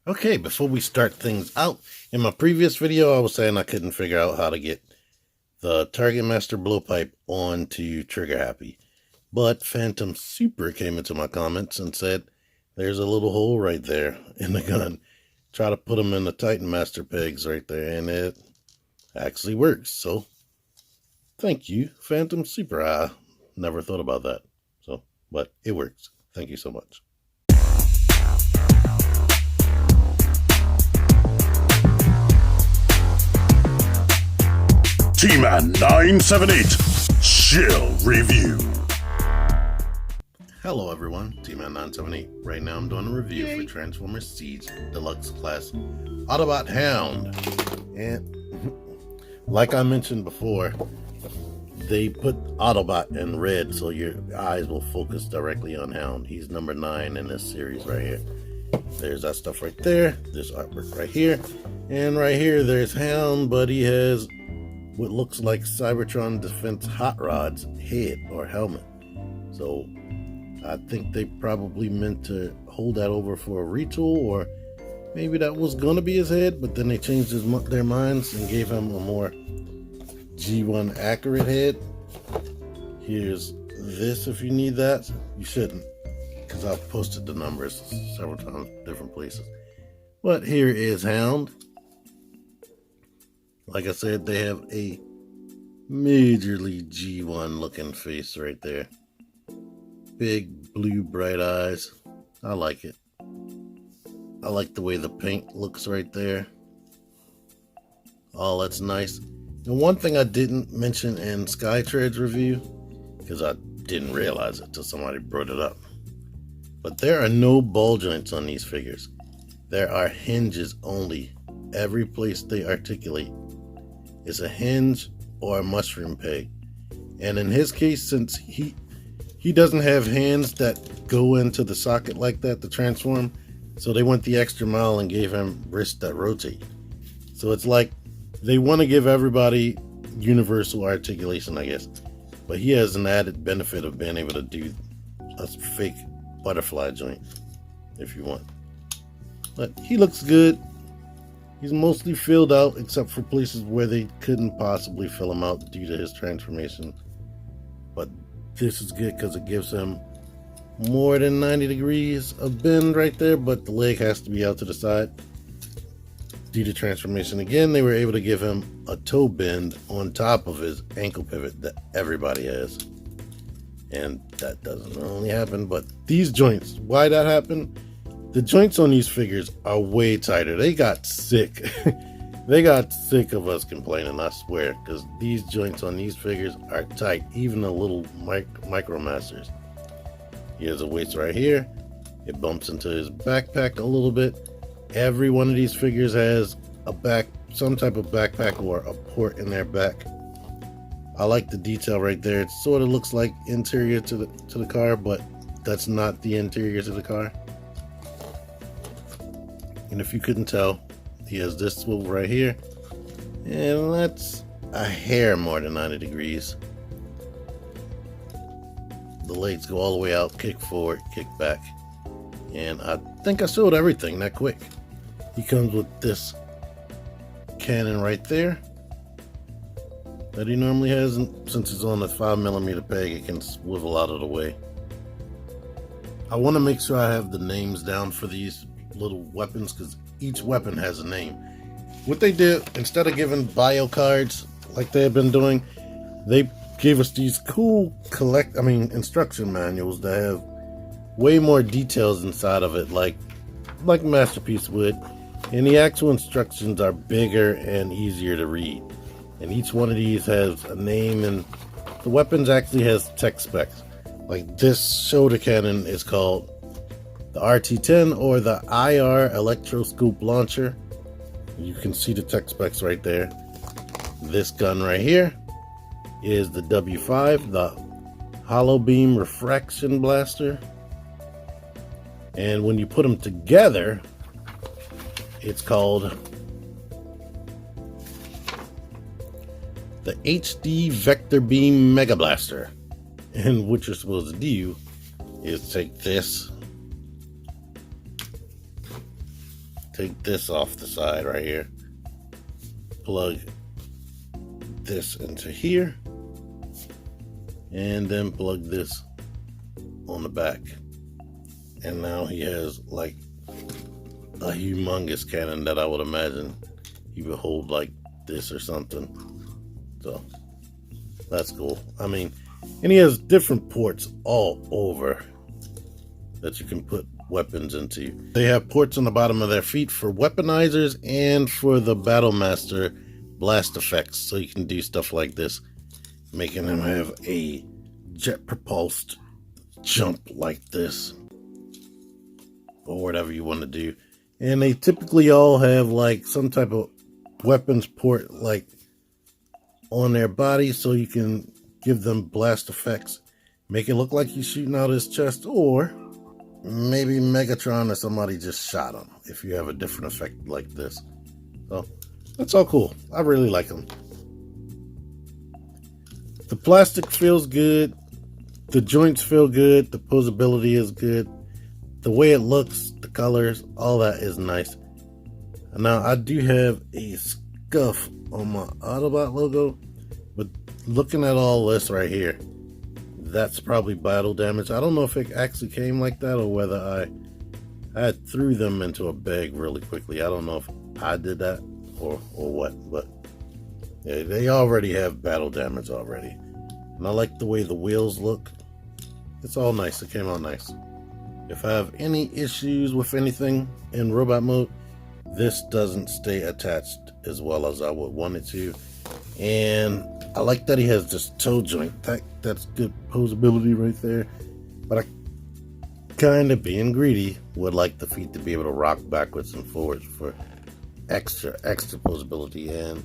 Okay, before we start things out, in my previous video I was saying I couldn't figure out how to get the Target Master blowpipe onto Trigger Happy. But Phantom Super came into my comments and said there's a little hole right there in the gun. Try to put them in the Titan Master pegs right there and it actually works. So thank you, Phantom Super. I never thought about that. But it works. Thank you so much. T-Man 978 Chill Review. Hello everyone, T-Man 978. Right now I'm doing a review for Transformers Siege Deluxe Class Autobot Hound. And like I mentioned before, they put Autobot in red so your eyes will focus directly on Hound. He's number 9 in this series right here. There's that stuff right there, this artwork right here, and right here there's Hound, but he has what looks like Cybertron Defense Hot Rod's head or helmet. So I think they probably meant to hold that over for a retool, or maybe that was going to be his head, but then they changed their minds and gave him a more G1 accurate head. Here's this if you need that. You shouldn't, because I've posted the numbers several times in different places. But here is Hound. Like I said, they have a majorly G1 looking face right there. Big blue bright eyes. I like it. I like the way the paint looks right there. Oh, that's nice. And one thing I didn't mention in Skytread's review, because I didn't realize it till somebody brought it up, but there are no ball joints on these figures. There are hinges only. Every place they articulate is a hinge or a mushroom peg. And in his case, since he doesn't have hands that go into the socket like that to transform, so they went the extra mile and gave him wrists that rotate. So it's like they want to give everybody universal articulation, I guess, but he has an added benefit of being able to do a fake butterfly joint if you want. But he looks good. He's mostly filled out except for places where they couldn't possibly fill him out due to his transformation. But this is good because it gives him more than 90 degrees of bend right there, but the leg has to be out to the side due to transformation. Again, they were able to give him a toe bend on top of his ankle pivot that everybody has. And that doesn't only happen, but these joints, why that happened? The joints on these figures are way tighter. They got sick. They got sick of us complaining, I swear, because these joints on these figures are tight, even the little Micromasters. He has a waist right here. It bumps into his backpack a little bit. Every one of these figures has some type of backpack or a port in their back. I like the detail right there. It sort of looks like interior to the car, but that's not the interior to the car. And if you couldn't tell, he has this swivel right here, and that's a hair more than 90 degrees. The legs go all the way out, kick forward, kick back. And I think I showed everything that quick. He comes with this cannon right there that he normally has, and since it's on a 5mm peg, it can swivel out of the way. I want to make sure I have the names down for these little weapons, because each weapon has a name. What they did, instead of giving bio cards like they have been doing, they gave us these cool instruction manuals that have way more details inside of it, like Masterpiece would, and the actual instructions are bigger and easier to read. And each one of these has a name, and the weapons actually has tech specs. Like this shoulder cannon is called the RT-10 or the IR electroscope launcher. You can see the tech specs right there. This gun right here is the W5, the hollow beam refraction blaster. And when you put them together, it's called the HD Vector Beam Mega Blaster. And what you're supposed to do is take this take this off the side right here, plug this into here, and then plug this on the back. And now he has like a humongous cannon that I would imagine he would hold like this or something. So that's cool. I mean, and he has different ports all over that you can put weapons into. They have ports on the bottom of their feet for weaponizers and for the Battlemaster blast effects, so you can do stuff like this, making him have a jet propulsed jump like this, or whatever you want to do. And they typically all have like some type of weapons port like on their body, so you can give them blast effects, make it look like he's shooting out his chest, or maybe Megatron or somebody just shot him if you have a different effect like this. So that's all cool. I really like them. The plastic feels good, the joints feel good, the posability is good, the way it looks, the colors, all that is nice. Now I do have a scuff on my Autobot logo, but looking at all this right here, that's probably battle damage. I don't know if it actually came like that or whether I threw them into a bag really quickly. I don't know if I did that or what, but yeah, they already have battle damage already. And I like the way the wheels look. It's all nice. It came out nice. If I have any issues with anything in robot mode, this doesn't stay attached as well as I would want it to. And I like that he has this toe joint. That's good posability right there. But I kind of, being greedy, would like the feet to be able to rock backwards and forwards for extra posability. And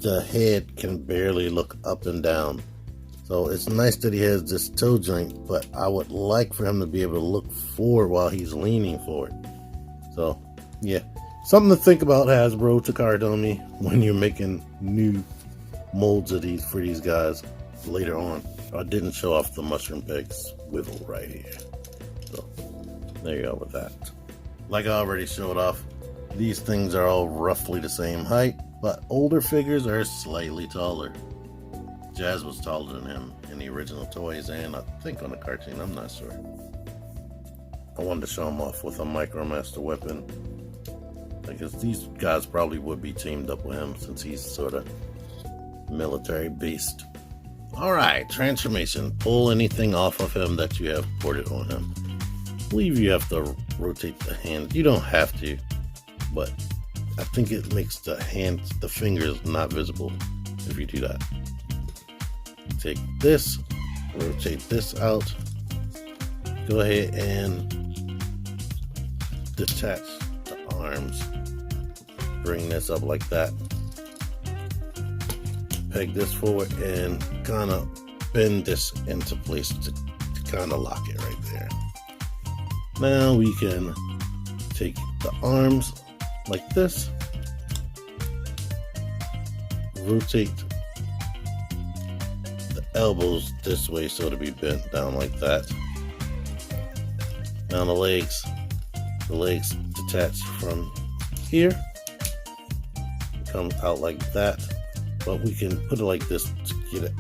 the head can barely look up and down. So it's nice that he has this toe joint, but I would like for him to be able to look forward while he's leaning forward. So yeah, something to think about, Hasbro, Takara on me, when you're making new molds of these for these guys later on. I didn't show off the mushroom peg swivel right here. So there you go with that. Like I already showed off, these things are all roughly the same height, but older figures are slightly taller. Jazz was taller than him in the original toys, and I think on the cartoon, I'm not sure. I wanted to show him off with a Micromaster weapon, because these guys probably would be teamed up with him since he's sort of military beast. Alright, transformation. Pull anything off of him that you have ported on him. I believe you have to rotate the hand. You don't have to, but I think it makes the fingers not visible if you do that. Take this, rotate this out, go ahead and detach the arms, bring this up like that, peg this forward and kind of bend this into place to kind of lock it right there. Now we can take the arms like this, rotate elbows this way so to be bent down like that. Now the legs detach from here, come out like that, but we can put it like this to get it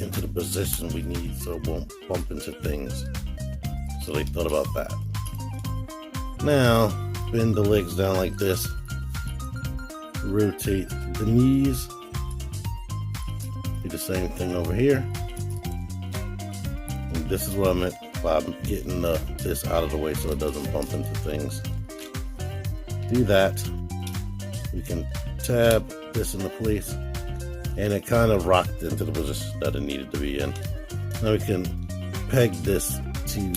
into the position we need so it won't bump into things. So they thought about that. Now bend the legs down like this, rotate the knees, do the same thing over here. And this is what I meant by getting this out of the way so it doesn't bump into things. Do that. We can tab this into place, and it kind of rocked into the position that it needed to be in. Now we can peg this to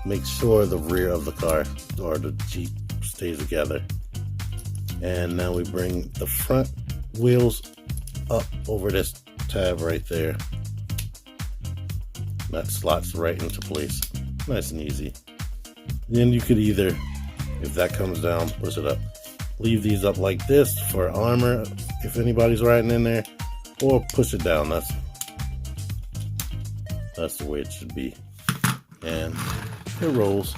make sure the rear of the car or the Jeep stays together. And now we bring the front wheels up over this tab right there. That slots right into place. Nice and easy. Then you could either, if that comes down, push it up. Leave these up like this for armor if anybody's riding in there, or push it down. That's the way it should be. And it rolls.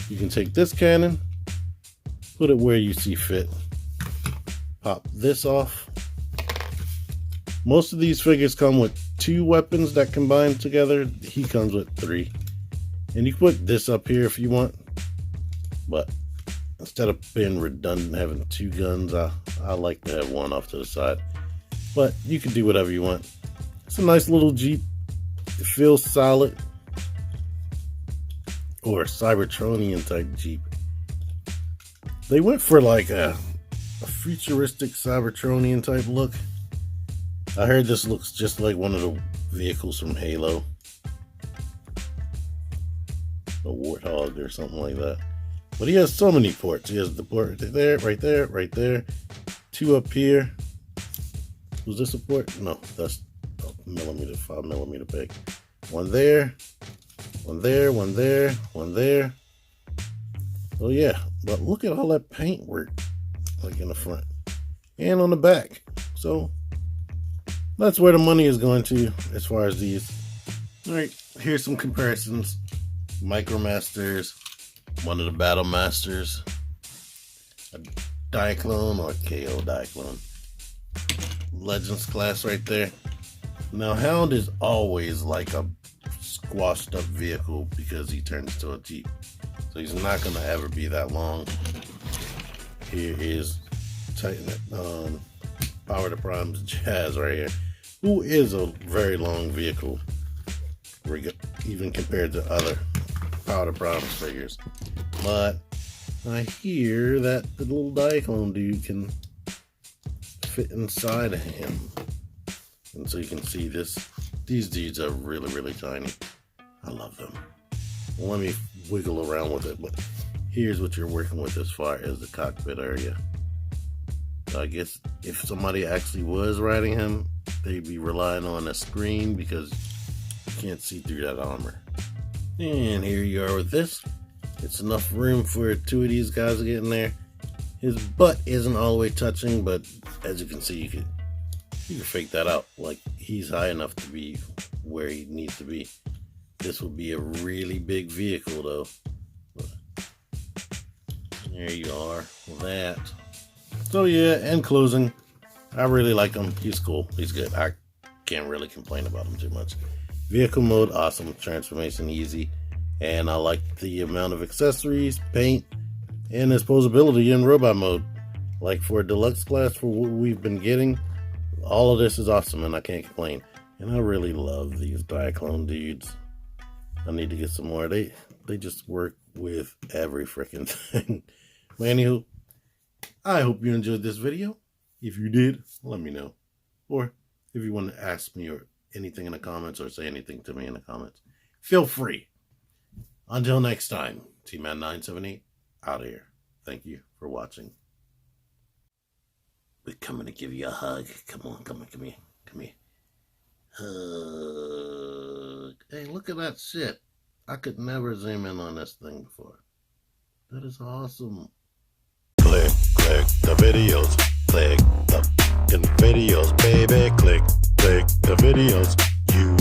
You can take this cannon Put it where you see fit. Pop this off. Most of these figures come with 2 weapons that combine together. He comes with 3. And you put this up here if you want. But instead of being redundant, having 2 guns, I like to have 1 off to the side. But you can do whatever you want. It's a nice little Jeep. It feels solid. Or a Cybertronian type Jeep. They went for like a futuristic Cybertronian type look. I heard this looks just like one of the vehicles from Halo. A Warthog or something like that. But he has so many ports. He has the port there, right there, right there. 2 up here. Was this a port? No, that's a millimeter, 5mm big. 1 there, 1 there, 1 there, 1 there. Oh yeah, but look at all that paint work, like in the front and on the back. So that's where the money is going to as far as these. All right, here's some comparisons. Micromasters, one of the Battle Masters, a Diaclone or KO Diaclone. Legends class right there. Now Hound is always like a squashed up vehicle because he turns to a Jeep. So he's not going to ever be that long. Here is Power to Prime's Jazz right here, who is a very long vehicle, even compared to other Power to Prime figures. But I hear that the little Diaclone dude can fit inside of him. And so you can see this. These dudes are really, really tiny. I love them. Well, let me wiggle around with it, but here's what you're working with as far as the cockpit area. So I guess if somebody actually was riding him, they'd be relying on a screen because you can't see through that armor. And here you are with this. It's enough room for 2 of these guys to get in there. His butt isn't all the way touching, but as you can see, you can fake that out. Like, he's high enough to be where he needs to be. This would be a really big vehicle, though. But there you are with that. So yeah, in closing, I really like him. He's cool. He's good. I can't really complain about him too much. Vehicle mode, awesome. Transformation, easy. And I like the amount of accessories, paint, and his posability in robot mode. Like for a deluxe class, for what we've been getting, all of this is awesome, and I can't complain. And I really love these Diaclone dudes. I need to get some more. They just work with every freaking thing. But anywho, I hope you enjoyed this video. If you did, let me know. Or if you want to ask me or anything in the comments or say anything to me in the comments, feel free. Until next time, T-Man978 out of here. Thank you for watching. We're coming to give you a hug. Come on, come here. Hug. Hey, look at that shit. I could never zoom in on this thing before. That is awesome. Click the videos. Click the videos, baby. Click the videos. You